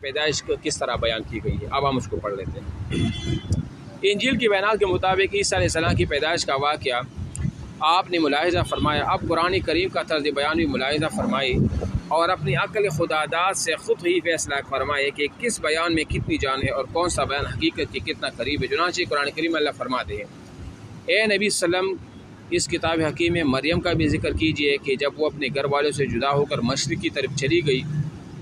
پیدائش کس طرح بیان کی گئی ہے۔ اب ہم اس کو پڑھ لیتے ہیں۔ انجیل کی بیانات کے مطابق عیسیٰ علیہ السلام کی پیدائش کا واقعہ آپ نے ملاحظہ فرمایا۔ اب قرآن کریم کا طرز بیان بھی ملاحظہ فرمائے اور اپنی عقل خداداد سے خود ہی فیصلہ فرمائے کہ کس بیان میں کتنی جان ہے اور کون سا بیان حقیقت کے کتنا قریب ہے۔ چنانچہ قرآن کریم اللہ فرماتے ہیں، اے نبی صلی اللہ علیہ وسلم، اس کتاب حکیم میں مریم کا بھی ذکر کیجئے کہ جب وہ اپنے گھر والوں سے جدا ہو کر مشرق کی طرف چلی گئی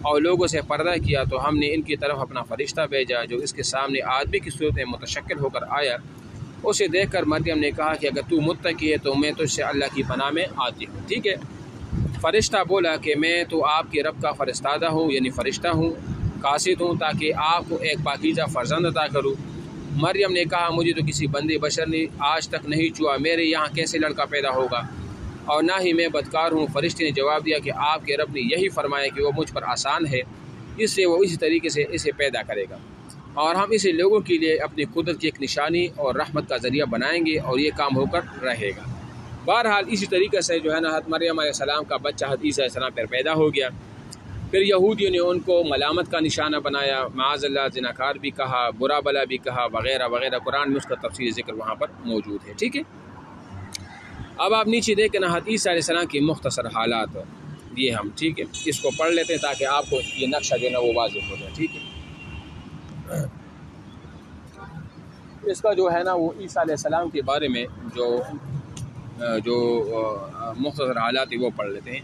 اور لوگوں سے پردہ کیا تو ہم نے ان کی طرف اپنا فرشتہ بھیجا جو اس کے سامنے آدمی کی صورت میں متشکل ہو کر آیا۔ اسے دیکھ کر مریم نے کہا کہ اگر تو متقی ہے تو میں تجھ سے اللہ کی پناہ میں آتی ہوں۔ ٹھیک ہے، فرشتہ بولا کہ میں تو آپ کے رب کا فرستادہ ہوں، یعنی فرشتہ ہوں، قاصد ہوں تاکہ آپ کو ایک پاکیزہ فرزند عطا کروں۔ مریم نے کہا مجھے تو کسی بندے بشر نے آج تک نہیں چھوا، میرے یہاں کیسے لڑکا پیدا ہوگا، اور نہ ہی میں بدکار ہوں۔ فرشتے نے جواب دیا کہ آپ کے رب نے یہی فرمایا کہ وہ مجھ پر آسان ہے، اس سے وہ اسی طریقے سے اسے پیدا کرے گا، اور ہم اسے لوگوں کے لیے اپنی قدرت کی ایک نشانی اور رحمت کا ذریعہ بنائیں گے اور یہ کام ہو کر رہے گا۔ بہرحال اسی طریقے سے جو ہے نا حضرت مریم علیہ السلام کا بچہ حضرت عیسیٰ علیہ السلام پر پیدا ہو گیا۔ پھر یہودیوں نے ان کو ملامت کا نشانہ بنایا، معاذ اللہ زناکار بھی کہا، برا بلا بھی کہا، وغیرہ وغیرہ۔ قرآن میں اس کا تفصیلی ذکر وہاں پر موجود ہے۔ ٹھیک ہے، اب آپ نیچے دیکھیں نا حضرت عیسیٰ علیہ السلام کی مختصر حالات یہ ہم ٹھیک ہے اس کو پڑھ لیتے ہیں تاکہ آپ کو یہ نقشہ جو ہے نا وہ واضح ہو جائے۔ ٹھیک ہے، اس کا جو ہے نا وہ عیسیٰ علیہ السلام کے بارے میں جو مختصر حالات وہ پڑھ لیتے ہیں۔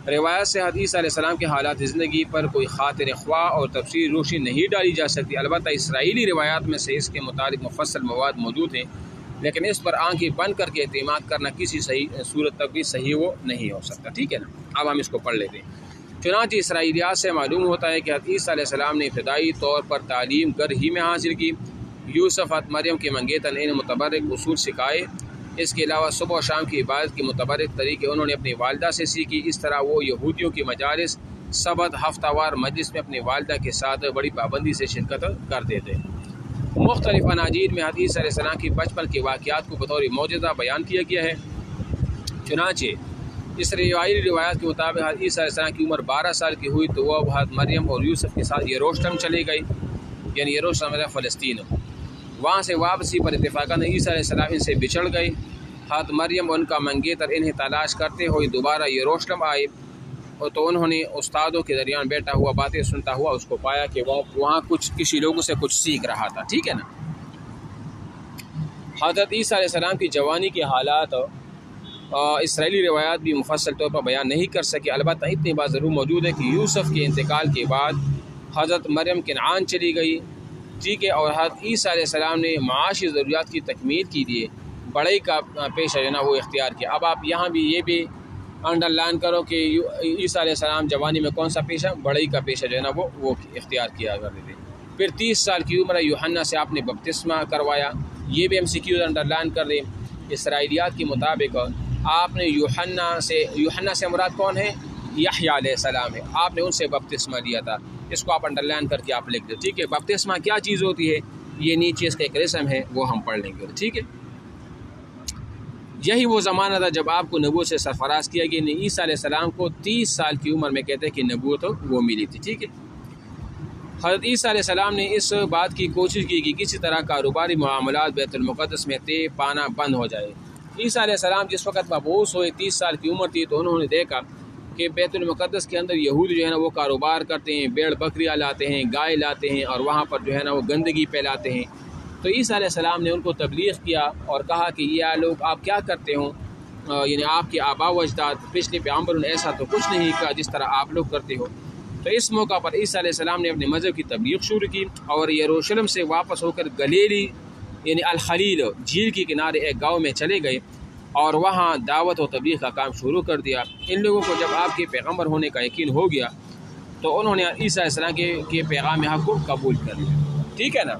روایت سے حضرت عیسیٰ علیہ السلام کے حالات زندگی پر کوئی خاطر خواہ اور تفصیل روشنی نہیں ڈالی جا سکتی، البتہ اسرائیلی روایات میں سے اس کے متعلق مفصل مواد موجود ہیں، لیکن اس پر آنکھیں بند کر کے اعتماد کرنا کسی صحیح صورت تک بھی صحیح وہ نہیں ہو سکتا۔ ٹھیک ہے نا، اب ہم اس کو پڑھ لیتے ہیں۔ چنانچہ اسرائیلیات سے معلوم ہوتا ہے کہ حضرت عیسیٰ علیہ السلام نے ابتدائی طور پر تعلیم گھر ہی میں حاصل کی۔ یوسف حضرت مریم کے منگیتر نے انہیں متبرک اصول سکھائے۔ اس کے علاوہ صبح و شام کی عبادت کے متبرک طریقے انہوں نے اپنی والدہ سے سیکھی۔ اس طرح وہ یہودیوں کی مجالس، سبت، ہفتہ وار مجلس میں اپنی والدہ کے ساتھ بڑی پابندی سے شرکت کرتے تھے۔ مختلف اناجیل میں حضرت عیسیٰ علیہ السلام کی بچپن کے واقعات کو بطور معجزہ بیان کیا گیا ہے۔ چنانچہ اس روایات کے مطابق حضرت عیسیٰ علیہ السلام کی عمر 12 سال کی ہوئی تو وہ حضرت مریم اور یوسف کے ساتھ یروشلم چلے گئی، یعنی یروشلم فلسطین۔ وہاں سے واپسی پر اتفاقاً عیسیٰ علیہ السلام ان سے بچھڑ گئی۔ حضرت مریم اور ان کا منگیتر انہیں تلاش کرتے ہوئے دوبارہ یروشلم آئے، اور تو انہوں نے استادوں کے درمیان بیٹھا ہوا باتیں سنتا ہوا اس کو پایا کہ وہ وہاں کسی لوگوں سے کچھ سیکھ رہا تھا۔ ٹھیک ہے نا، حضرت عیسیٰ علیہ السلام کی جوانی کے حالات اسرائیلی روایات بھی مفصل طور پر بیان نہیں کر سکے، البتہ اتنی بات ضرور موجود ہے کہ یوسف کے انتقال کے بعد حضرت مریم کنعان چلی گئی۔ ٹھیک ہے، اور حضرت عیسیٰ علیہ السلام نے معاشی ضروریات کی تکمیل کے لیے بڑائی کا پیشہ جو ہے نا وہ اختیار کیا۔ اب آپ یہاں بھی یہ بھی انڈر لائن کرو کہ عیسیٰ علیہ السلام جوانی میں کون سا پیشہ، بڑائی کا پیشہ جو ہے نا وہ اختیار کیا کرتے تھے۔ پھر 30 سال کی عمر یوحنا سے آپ نے بپتسمہ کروایا، یہ بھی MCQ انڈر لائن کر دیں۔ اسرائیلیات کے مطابق آپ نے یوحنا سے مراد کون ہے؟ یحییٰ علیہ السلام ہے، آپ نے ان سے بپتسمہ لیا تھا۔ اس کو آپ انڈر لائن کر کے آپ لکھ دیں۔ ٹھیک ہے، بپتسمہ کیا چیز ہوتی ہے یہ نیچے اس کا ایک رسم ہے وہ ہم پڑھ لیں گے۔ ٹھیک ہے، یہی وہ زمانہ تھا جب آپ کو نبوت سے سرفراز کیا گیا۔ عیسیٰ علیہ السلام کو 30 سال کی عمر میں کہتے ہیں کہ نبوت وہ ملی تھی۔ ٹھیک ہے، حضرت عیسیٰ علیہ السلام نے اس بات کی کوشش کی کہ کسی طرح کاروباری معاملات بیت المقدس میں طے پانا بند ہو جائے۔ عیسیٰ علیہ السلام جس وقت مبعوث ہوئے 30 سال کی عمر تھی تو انہوں نے دیکھا کہ بیت المقدس کے اندر یہود جو ہے نا وہ کاروبار کرتے ہیں، بیڑ بکریاں لاتے ہیں، گائے لاتے ہیں، اور وہاں پر جو ہے نا وہ گندگی پھیلاتے ہیں۔ تو عیسیٰ علیہ السلام نے ان کو تبلیغ کیا اور کہا کہ یہ لوگ آپ کیا کرتے ہوں، یعنی آپ کے آباء و اجداد پچھلے پیغمبروں نے ایسا تو کچھ نہیں کہا جس طرح آپ لوگ کرتے ہو۔ تو اس موقع پر عیسیٰ علیہ السلام نے اپنے مذہب کی تبلیغ شروع کی اور یروشلم سے واپس ہو کر گلیلی یعنی الخلیل جھیل کے کنارے ایک گاؤں میں چلے گئے اور وہاں دعوت و تبلیغ کا کام شروع کر دیا۔ ان لوگوں کو جب آپ کے پیغمبر ہونے کا یقین ہو گیا تو انہوں نے عیسیٰ علیہ السلام کے پیغام حق کو قبول کر لیا۔ ٹھیک ہے نا،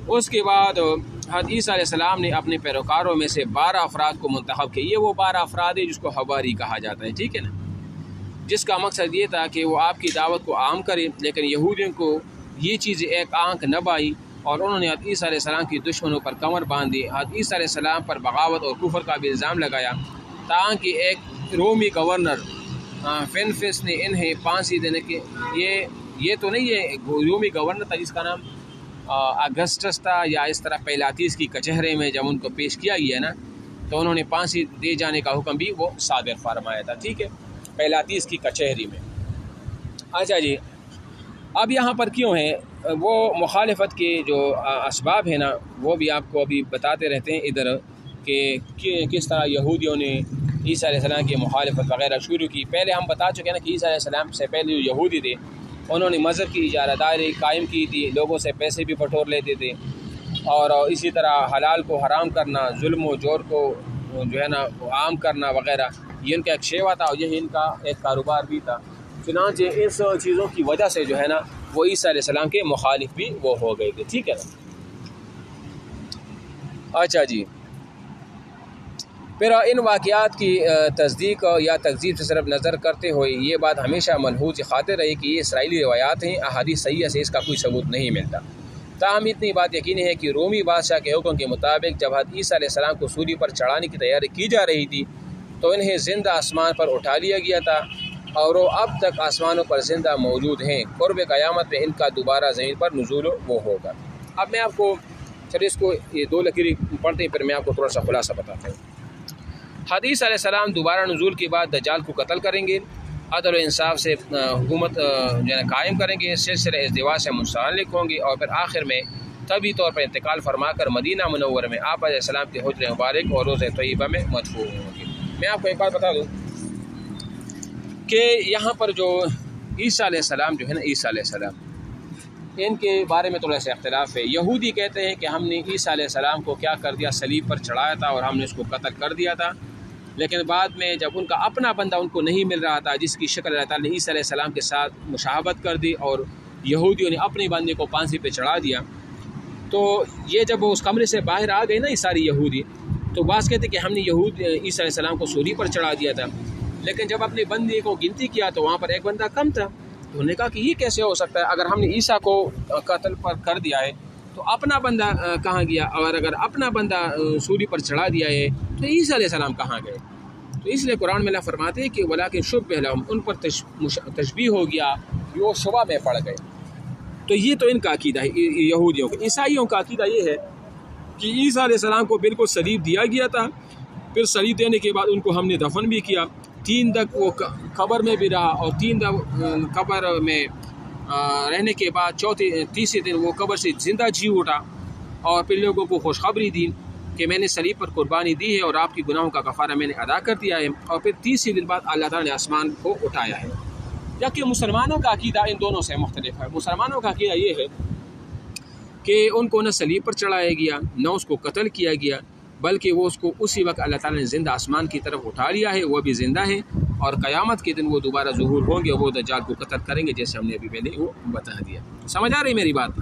اس کے بعد حضرت عیسیٰ علیہ السلام نے اپنے پیروکاروں میں سے 12 افراد کو منتخب کیا۔ یہ وہ 12 افراد ہیں جس کو حواری کہا جاتا ہے۔ ٹھیک ہے نا، جس کا مقصد یہ تھا کہ وہ آپ کی دعوت کو عام کرے، لیکن یہودیوں کو یہ چیزیں ایک آنکھ نہ بائی اور انہوں نے حضرت عیسیٰ علیہ السلام کی دشمنوں پر کمر باندھی۔ حضرت عیسیٰ علیہ السلام پر بغاوت اور کفر کا بھی الزام لگایا، تاکہ ایک رومی گورنر فینفس نے انہیں پھانسی دینے کے یہ تو نہیں ہے رومی گورنر تھا جس کا نام اگسٹس تھا یا اس طرح پیلاطیس کی کچہرے میں جب ان کو پیش کیا گیا نا تو انہوں نے پھانسی دے جانے کا حکم بھی وہ صادر فرمایا تھا. ٹھیک ہے, پیلاطیس کی کچہری میں. اچھا جی, اب یہاں پر کیوں ہیں وہ مخالفت کے جو اسباب ہیں نا وہ بھی آپ کو ابھی بتاتے رہتے ہیں ادھر کہ کس طرح یہودیوں نے عیسیٰ علیہ السلام کی مخالفت وغیرہ شروع کی. پہلے ہم بتا چکے ہیں نا کہ عیسیٰ علیہ السلام سے پہلے جو یہودی تھے انہوں نے مذہب کی اجارہ داری قائم کی تھی, لوگوں سے پیسے بھی بٹور لیتے تھے, اور اسی طرح حلال کو حرام کرنا, ظلم و جور کو جو ہے نا عام کرنا وغیرہ, یہ ان کا ایک شیوا تھا اور یہی ان کا ایک کاروبار بھی تھا. چنانچہ اس چیزوں کی وجہ سے جو ہے نا وہ عیسیٰ علیہ السلام کے مخالف بھی وہ ہو گئے تھے. ٹھیک ہے نا. اچھا جی, پھر ان واقعات کی تصدیق یا تکذیب سے صرف نظر کرتے ہوئے یہ بات ہمیشہ ملحوظ خاطر رہی کہ یہ اسرائیلی روایات ہیں, احادیث صحیحہ سے اس کا کوئی ثبوت نہیں ملتا. تاہم اتنی بات یقینی ہے کہ رومی بادشاہ کے حکم کے مطابق جب حضرت عیسیٰ علیہ السلام کو سولی پر چڑھانے کی تیاری کی جا رہی تھی تو انہیں زندہ آسمان پر اٹھا لیا گیا تھا اور وہ اب تک آسمانوں پر زندہ موجود ہیں. قرب قیامت میں ان کا دوبارہ زمین پر نزول وہ ہوگا. اب میں آپ کو چلیے اس کو یہ 2 لکیریں پڑھتے ہیں پھر میں آپ کو تھوڑا سا خلاصہ بتاتا ہوں. حدیث علیہ السلام دوبارہ نزول کے بعد دجال کو قتل کریں گے, عدل و انصاف سے حکومت جو ہے قائم کریں گے, سلسلہ ازدواج سے منسلک ہوں گے اور پھر آخر میں طبی طور پر انتقال فرما کر مدینہ منورہ میں آپ علیہ السلام کے حجر مبارک اور روضہ طیبہ میں مدفون ہوں گے. میں آپ کو ایک بات بتا دوں کہ یہاں پر جو عیسیٰ علیہ السلام جو ہے نا عیسیٰ علیہ السلام ان کے بارے میں تھوڑا سا اختلاف ہے. یہودی کہتے ہیں کہ ہم نے عیسیٰ علیہ السلام کو کیا کر دیا, صلیب پر چڑھایا تھا اور ہم نے اس کو قتل کر دیا تھا, لیکن بعد میں جب ان کا اپنا بندہ ان کو نہیں مل رہا تھا جس کی شکل اللہ تعالیٰ نے عیسیٰ علیہ السلام کے ساتھ مشابہت کر دی اور یہودیوں نے اپنے بندے کو پھانسی پہ چڑھا دیا, تو یہ جب وہ اس کمرے سے باہر آ گئے نا یہ ساری یہودی, تو بعض کہتے کہ ہم نے عیسیٰ علیہ السلام کو سولی پر چڑھا دیا تھا, لیکن جب اپنے بندے کو گنتی کیا تو وہاں پر ایک بندہ کم تھا. تو انہوں نے کہا کہ یہ کیسے ہو سکتا ہے, اگر ہم نے عیسیٰ کو قتل پر کر دیا ہے تو اپنا بندہ کہاں گیا, اور اگر اپنا بندہ سولی پر چڑھا دیا ہے تو عیسیٰ علیہ السلام کہاں گئے. تو اس لیے قرآن میں اللہ فرماتے ہیں کہ ولیکن شبہ لہم, ان پر تشبیہ ہو گیا, وہ شبہ میں پڑ گئے. تو یہ تو ان کا عقیدہ ہے یہودیوں کا. عیسائیوں کا عقیدہ یہ ہے کہ عیسیٰ علیہ السلام کو بالکل صلیب دیا گیا تھا, پھر صلیب دینے کے بعد ان کو ہم نے دفن بھی کیا, 3 دن وہ قبر میں بھی رہا اور 3 دن قبر میں رہنے کے بعد تیسرے دن وہ قبر سے زندہ جی اٹھا اور پھر لوگوں کو خوشخبری دی کہ میں نے صلیب پر قربانی دی ہے اور آپ کی گناہوں کا کفارہ میں نے ادا کر دیا ہے, اور پھر تیسرے دن بعد اللہ تعالیٰ نے آسمان کو اٹھایا ہے. جبکہ مسلمانوں کا عقیدہ ان دونوں سے مختلف ہے. مسلمانوں کا عقیدہ یہ ہے کہ ان کو نہ صلیب پر چڑھایا گیا نہ اس کو قتل کیا گیا, بلکہ وہ اس کو اسی وقت اللہ تعالیٰ نے زندہ آسمان کی طرف اٹھا لیا ہے, وہ بھی زندہ ہے, اور قیامت کے دن وہ دوبارہ ظہور ہوں گے اور وہ دجال کو قتل کریں گے, جیسے ہم نے ابھی پہلے وہ بتا دیا. سمجھ آ رہی میری بات؟